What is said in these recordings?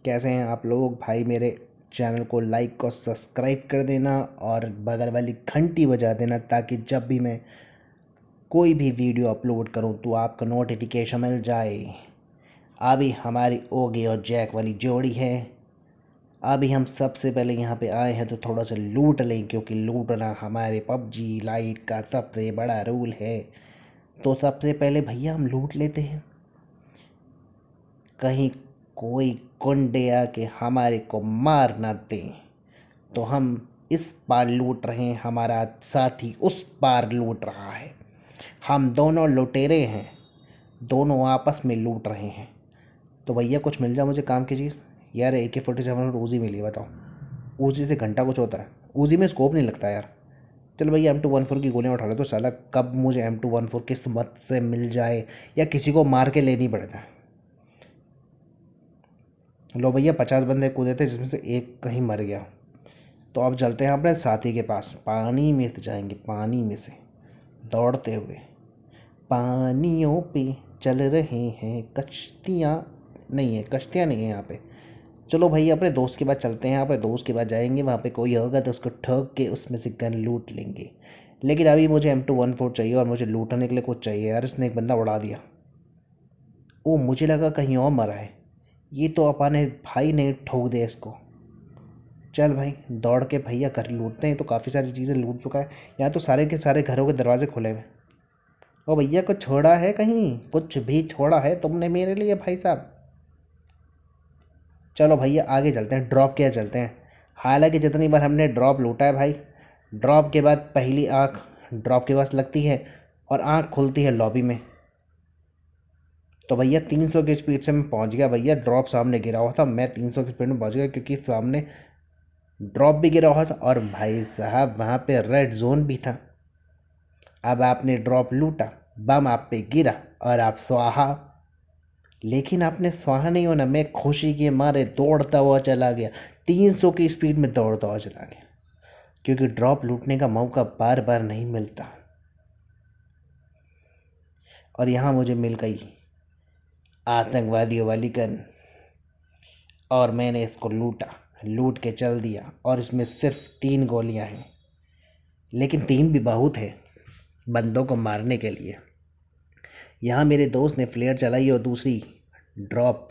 कैसे हैं आप लोग भाई। मेरे चैनल को लाइक और सब्सक्राइब कर देना और बगल वाली घंटी बजा देना ताकि जब भी मैं कोई भी वीडियो अपलोड करूं तो आपको नोटिफिकेशन मिल जाए। अभी हमारी ओगी और जैक वाली जोड़ी है। अभी हम सबसे पहले यहाँ पे आए हैं तो थोड़ा सा लूट लें, क्योंकि लूटना हमारे पबजी लाइट का सबसे बड़ा रूल है। तो सबसे पहले भैया हम लूट लेते हैं, कहीं कोई गुंडे आके हमारे को मार ना दे। तो हम इस पार लूट रहे हैं, हमारा साथी उस पार लूट रहा है। हम दोनों लुटेरे हैं, दोनों आपस में लूट रहे हैं। तो भैया कुछ मिल जाए मुझे काम की चीज़। यार AK-47 और ऊजी मिली है, बताओ। ऊजी से घंटा कुछ होता है, ऊजी में स्कोप नहीं लगता यार। चल भैया M214 की गोलियां उठा ले। तो साला कब मुझे M214 किस्मत से मिल जाए या किसी को मार के लेनी पड़ जाए। लो भैया 50 बंदे कूदे थे जिसमें से एक कहीं मर गया। तो अब चलते हैं अपने साथी के पास। पानी में से जाएंगे, पानी में से दौड़ते हुए। पानियों पे चल रहे हैं कश्तियाँ। नहीं है, कश्तियाँ नहीं है यहाँ पे। चलो भैया अपने दोस्त के पास चलते हैं। अपने दोस्त के पास जाएंगे, वहाँ पे कोई होगा तो उसको ठोक के उसमें से गन लूट लेंगे। लेकिन अभी मुझे M214 चाहिए और मुझे लूटने के लिए कुछ चाहिए। यार इसने एक बंदा उड़ा दिया। ओ मुझे लगा कहीं और मरा है। ये तो अपने भाई ने ठोक दिया इसको। चल भाई दौड़ के भैया घर लूटते हैं। तो काफ़ी सारी चीज़ें लूट चुका है। यहाँ तो सारे के सारे घरों के दरवाजे खुले हुए। ओ भैया कुछ छोड़ा है, कहीं कुछ भी छोड़ा है तुमने मेरे लिए भाई साहब। चलो भैया आगे चलते हैं, ड्रॉप किया चलते हैं। हालांकि जितनी बार हमने ड्रॉप लूटा है भाई, ड्रॉप के बाद पहली आँख ड्रॉप के पास लगती है और आँख खुलती है लॉबी में। तो भैया 300 की स्पीड से मैं पहुंच गया। भैया ड्रॉप सामने गिरा हुआ था, मैं 300 की स्पीड में पहुंच गया क्योंकि सामने ड्रॉप भी गिरा हुआ था और भाई साहब वहाँ पे रेड जोन भी था। अब आपने ड्रॉप लूटा, बम आप पे गिरा और आप स्वाहा। लेकिन आपने स्वाहा नहीं होना, मैं खुशी के मारे दौड़ता हुआ चला गया। 300 की स्पीड में दौड़ता हुआ चला गया, क्योंकि ड्रॉप लूटने का मौका बार बार नहीं मिलता। और यहाँ मुझे मिल गई आतंकवादियों वाली गन और मैंने इसको लूटा, लूट के चल दिया। और इसमें सिर्फ 3 गोलियां हैं, लेकिन 3 भी बहुत है बंदों को मारने के लिए। यहाँ मेरे दोस्त ने फ्लेयर चलाई और दूसरी ड्रॉप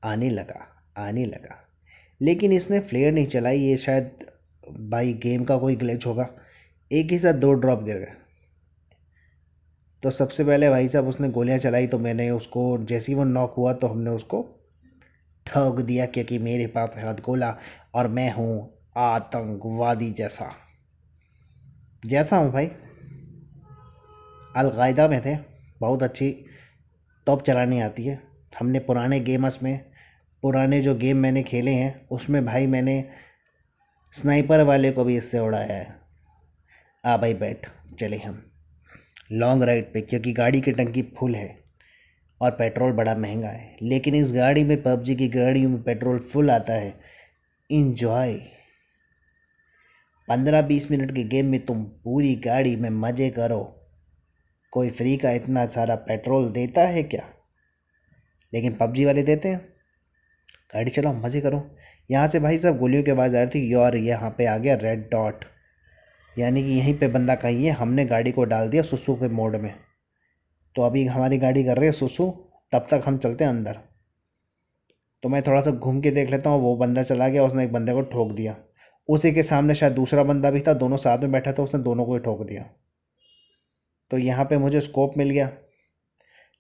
आने लगा, आने लगा। लेकिन इसने फ्लेयर नहीं चलाई, ये शायद भाई गेम का कोई ग्लिच होगा। एक ही साथ 2 ड्रॉप गिर गए। तो सबसे पहले भाई साहब उसने गोलियां चलाई, तो मैंने उसको जैसे ही वो नॉक हुआ तो हमने उसको ठोक दिया, क्योंकि मेरे पास है हथगोला और मैं हूँ आतंकवादी जैसा। जैसा हूँ भाई, अलकायदा में थे। बहुत अच्छी तोप चलानी आती है। हमने पुराने गेमर्स में, पुराने जो गेम मैंने खेले हैं उसमें भाई मैंने स्नाइपर वाले को भी इससे उड़ाया है। आ भाई बैठ, चले हम लॉन्ग राइड पे, क्योंकि गाड़ी की टंकी फुल है और पेट्रोल बड़ा महंगा है। लेकिन इस गाड़ी में, पबजी की गाड़ियों में पेट्रोल फुल आता है। इंजॉय 15-20 मिनट के गेम में तुम पूरी गाड़ी में मज़े करो। कोई फ्री का इतना सारा पेट्रोल देता है क्या? लेकिन पबजी वाले देते हैं। गाड़ी चलाओ, मज़े करो। यहाँ से भाई साहब गोलियों की आवाज़ आ रही थी और यहाँ पे आ गया रेड डॉट, यानी कि यहीं पे बंदा कहीं है। हमने गाड़ी को डाल दिया सुसु के मोड में। तो अभी हमारी गाड़ी कर रही है सुसु, तब तक हम चलते हैं अंदर। तो मैं थोड़ा सा घूम के देख लेता हूँ। वो बंदा चला गया, उसने एक बंदे को ठोक दिया। उसी के सामने शायद दूसरा बंदा भी था, दोनों साथ में बैठा था, उसने दोनों को ही ठोक दिया। तो यहाँ पे मुझे स्कोप मिल गया,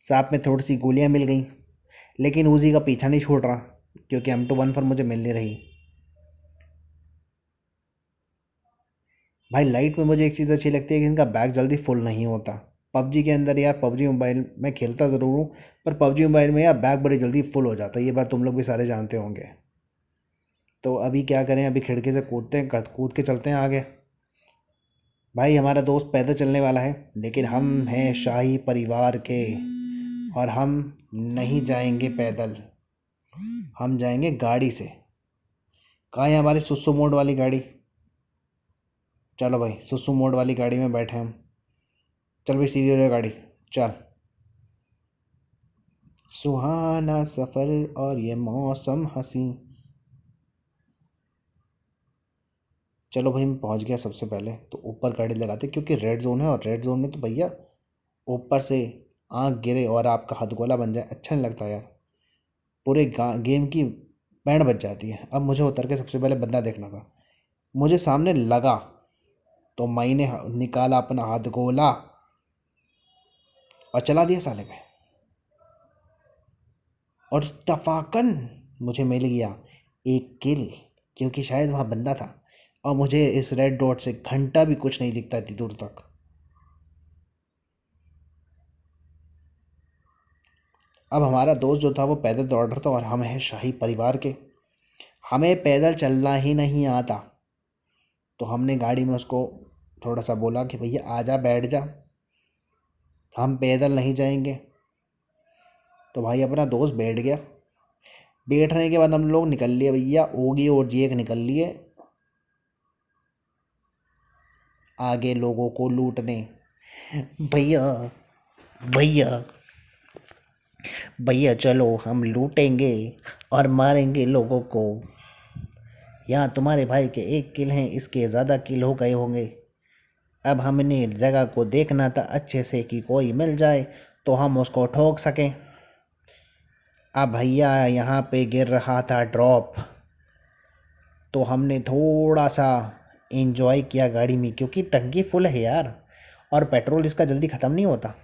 साथ में थोड़ी सी गोलियाँ मिल गई। लेकिन उजी का पीछा नहीं छूट रहा, क्योंकि M214 मुझे मिल नहीं रही। भाई लाइट में मुझे एक चीज़ अच्छी लगती है कि इनका बैग जल्दी फुल नहीं होता। पबजी के अंदर यार, पबजी मोबाइल में खेलता ज़रूर हूँ, पर पबजी मोबाइल में यार बैग बड़ी जल्दी फुल हो जाता है। ये बात तुम लोग भी सारे जानते होंगे। तो अभी क्या करें, अभी खिड़की से कूदते हैं, कूद के चलते हैं आगे। भाई हमारा दोस्त पैदल चलने वाला है, लेकिन हम हैं शाही परिवार के और हम नहीं जाएंगे पैदल, हम जाएंगे गाड़ी से। कहाँ है हमारी सुसु मोड वाली गाड़ी? चलो भाई सुसु मोड वाली गाड़ी में बैठे हम। चल भाई सीधी रहे गाड़ी, चल। सुहाना सफ़र और ये मौसम हंसी, चलो भाई मैं पहुंच गया। सबसे पहले तो ऊपर गाड़ी लगाते क्योंकि रेड जोन है, और रेड जोन में तो भैया ऊपर से आँख गिरे और आपका हथगोला बन जाए, अच्छा नहीं लगता यार। पूरे गेम की बैंड बज जाती है। अब मुझे उतर के सबसे पहले बंदा देखना था। मुझे सामने लगा तो मैंने निकाला अपना हथगोला और चला दिया साले पे, और इत्तफाकन मुझे मिल गया एक किल, क्योंकि शायद वहाँ बंदा था और मुझे इस रेड डॉट से घंटा भी कुछ नहीं दिखता इतनी दूर तक। अब हमारा दोस्त जो था वो पैदल दौड़ रहा था, और हम हैं शाही परिवार के, हमें पैदल चलना ही नहीं आता। तो हमने गाड़ी में उसको थोड़ा सा बोला कि भैया आजा बैठ जा, हम पैदल नहीं जाएंगे। तो भाई अपना दोस्त बैठ गया। बैठने के बाद हम लोग निकल लिए भैया, ओगी और जेक निकल लिए आगे लोगों को लूटने। भैया भैया भैया चलो हम लूटेंगे और मारेंगे लोगों को। यहाँ तुम्हारे भाई के एक किल हैं, इसके ज़्यादा किल हो गए होंगे। अब हमने जगह को देखना था अच्छे से कि कोई मिल जाए तो हम उसको ठोक सकें। अब भैया यहाँ पे गिर रहा था ड्रॉप, तो हमने थोड़ा सा एंजॉय किया गाड़ी में, क्योंकि टंकी फुल है यार और पेट्रोल इसका जल्दी ख़त्म नहीं होता।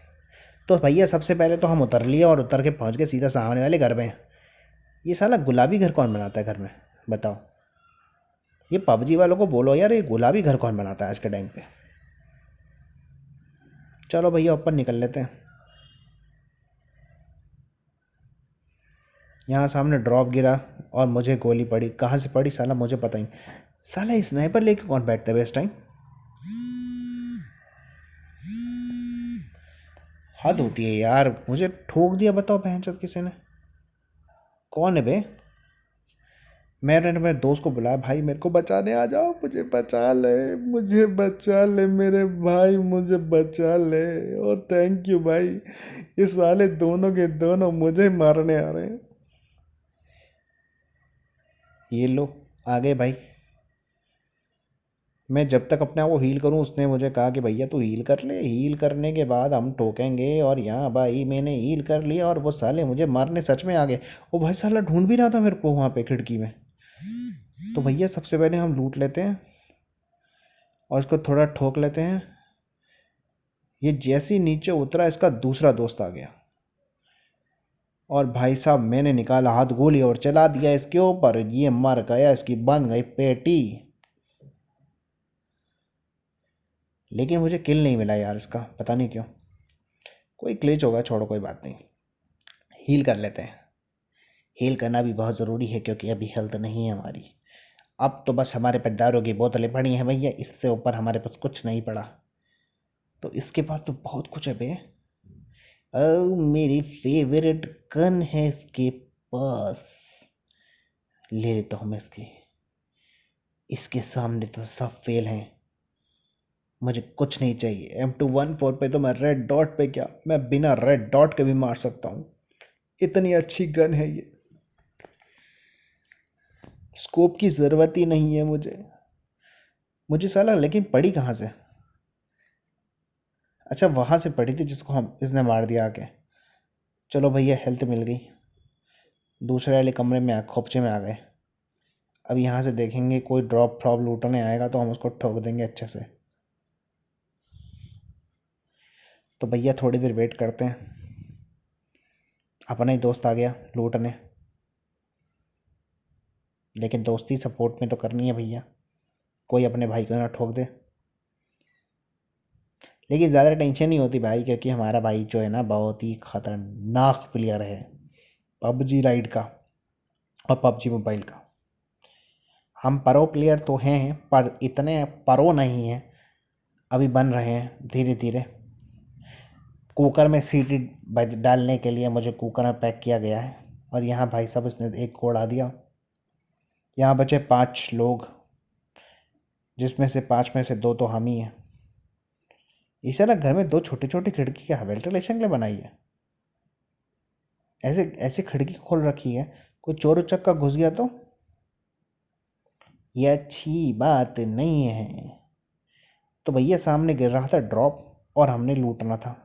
तो भैया सबसे पहले तो हम उतर लिए और उतर के पहुँच गए सीधा सामने वाले घर में। ये साला गुलाबी घर कौन बनाता है घर में, बताओ। ये पबजी वालों को बोलो यार, ये गुलाबी घर कौन बनाता है आज के टाइम पे। चलो भैया ऊपर निकल लेते हैं। यहाँ सामने ड्रॉप गिरा और मुझे गोली पड़ी। कहाँ से पड़ी साला मुझे पता ही। साला स्नाइपर लेके कौन बैठता है इस टाइम, हद होती है यार। मुझे ठोक दिया, बताओ बहनचोद किसी ने। कौन है बे। मैंने मेरे दोस्त को बुलाया, भाई मेरे को बचाने आ जाओ, मुझे बचा ले, मुझे बचा ले मेरे भाई, मुझे बचा ले। ओ थैंक यू भाई। ये साले दोनों के दोनों मुझे मारने आ रहे हैं। ये लो आ गए भाई। मैं जब तक अपने आप को हील करूं, उसने मुझे कहा कि भैया तू हील कर ले, हील करने के बाद हम ठोकेंगे। और यहाँ भाई मैंने हील कर लिया और वो साले मुझे मारने सच में आ गए। वो भाई साला ढूंढ भी रहा था मेरे को वहाँ पे खिड़की में। तो भैया सबसे पहले हम लूट लेते हैं और इसको थोड़ा ठोक लेते हैं। ये जैसे ही नीचे उतरा इसका दूसरा दोस्त आ गया, और भाई साहब मैंने निकाला हाथ गोली और चला दिया इसके ऊपर। ये मर गया, इसकी बन गई पेटी। लेकिन मुझे किल नहीं मिला यार इसका, पता नहीं क्यों। कोई ग्लिच होगा, छोड़ो कोई बात नहीं। हील कर लेते हैं। हील करना भी बहुत ज़रूरी है क्योंकि अभी हेल्थ नहीं है हमारी। अब तो बस हमारे पास दारू की बोतलें पड़ी हैं भैया, इससे ऊपर हमारे पास कुछ नहीं पड़ा। तो इसके पास तो बहुत कुछ है भैया। मेरी फेवरेट गन है इसके पास, ले लेता हूँ मैं इसकी। इसके सामने तो सब फेल हैं, मुझे कुछ नहीं चाहिए। M214 पे तो मैं रेड डॉट पे क्या, मैं बिना रेड डॉट के भी मार सकता हूँ, इतनी अच्छी गन है ये। स्कोप की ज़रूरत ही नहीं है मुझे। मुझे साला लेकिन पड़ी कहाँ से। अच्छा वहाँ से पड़ी थी जिसको हम इसने मार दिया आके। चलो भैया हेल्थ मिल गई। दूसरे वाले कमरे में खोपचे में आ गए। अब यहाँ से देखेंगे कोई ड्रॉप फ्रॉप लूटने आएगा तो हम उसको ठोक देंगे अच्छे से। तो भैया थोड़ी देर वेट करते हैं। अपना ही दोस्त आ गया लूटने, लेकिन दोस्ती सपोर्ट में तो करनी है भैया, कोई अपने भाई को ना ठोक दे। लेकिन ज़्यादा टेंशन नहीं होती भाई, क्योंकि हमारा भाई जो है ना बहुत ही ख़तरनाक प्लेयर है पबजी राइड का और पबजी मोबाइल का। हम प्रो प्लेयर तो हैं पर इतने प्रो नहीं हैं, अभी बन रहे हैं धीरे धीरे। कुकर में सीटी डालने के लिए मुझे कुकर में पैक किया गया है। और यहाँ भाई साहब इसने एक को उड़ा दिया। यहाँ बचे 5 लोग, जिसमें से 5 में से 2 तो हम ही हैं। इस ना घर में 2 छोटी छोटी खिड़की क्या वेंटिलेशन के लिए बनाई है, ऐसे ऐसे खिड़की खोल रखी है, कोई चोर उचक्का घुस गया तो। ये अच्छी बात नहीं है। तो भैया सामने गिर रहा था ड्रॉप और हमने लूटना था।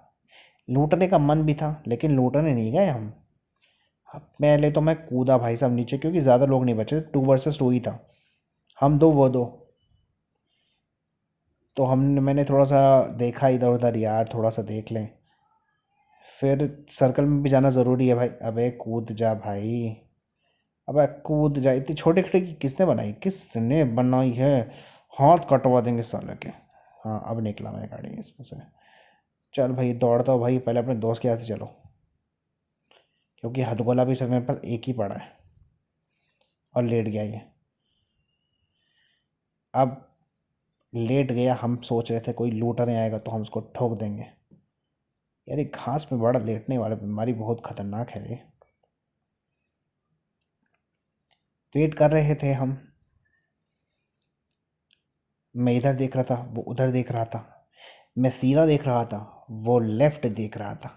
लूटने का मन भी था लेकिन लूटने नहीं गए हम। पहले तो मैं कूदा भाई साहब नीचे, क्योंकि ज़्यादा लोग नहीं बचे, 2 वर्सेस 2 ही था। हम दो वो दो। तो हमने मैंने थोड़ा सा देखा इधर उधर, यार थोड़ा सा देख लें, फिर सर्कल में भी जाना ज़रूरी है भाई। अबे कूद जा भाई, अबे कूद जा। इतनी छोटी खिड़की किसने बनाई, किसने बनाई है? हाथ कटवा देंगे साले के। हाँ अब निकला मैं गाड़ी इसमें से। चल भाई दौड़ता हो भाई, पहले अपने दोस्त के यहाँ से चलो, क्योंकि हथगोला भी सिर्फ मेरे पास एक ही पड़ा है और लेट गया ये। अब लेट गया, हम सोच रहे थे कोई लूटने आएगा तो हम उसको ठोक देंगे। यार ये घास में बड़ा लेटने वाला बीमारी बहुत खतरनाक है रे। वेट कर रहे थे हम। मैं इधर देख रहा था, वो उधर देख रहा था। मैं सीधा देख रहा था, वो लेफ्ट देख रहा था,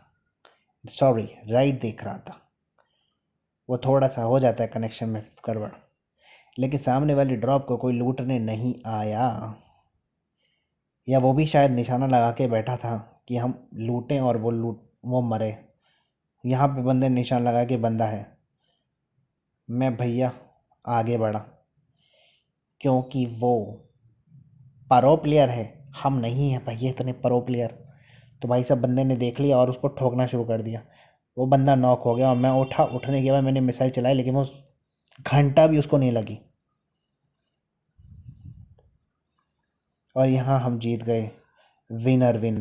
सॉरी राइट देख रहा था। वो थोड़ा सा हो जाता है कनेक्शन में गड़बड़। लेकिन सामने वाली ड्रॉप को कोई लूटने नहीं आया, या वो भी शायद निशाना लगा के बैठा था कि हम लूटें और वो मरे। यहाँ पे बंदे ने निशान लगा के बंदा है। मैं भैया आगे बढ़ा, क्योंकि वो प्रो प्लेयर है, हम नहीं हैं भैया इतने प्रो प्लेयर। तो भाई साहब बंदे ने देख लिया और उसको ठोकना शुरू कर दिया। वो बंदा नॉक हो गया और मैं उठा। उठने के बाद मैंने मिसाइल चलाई, लेकिन वो घंटा भी उसको नहीं लगी। और यहाँ हम जीत गए, विनर विन।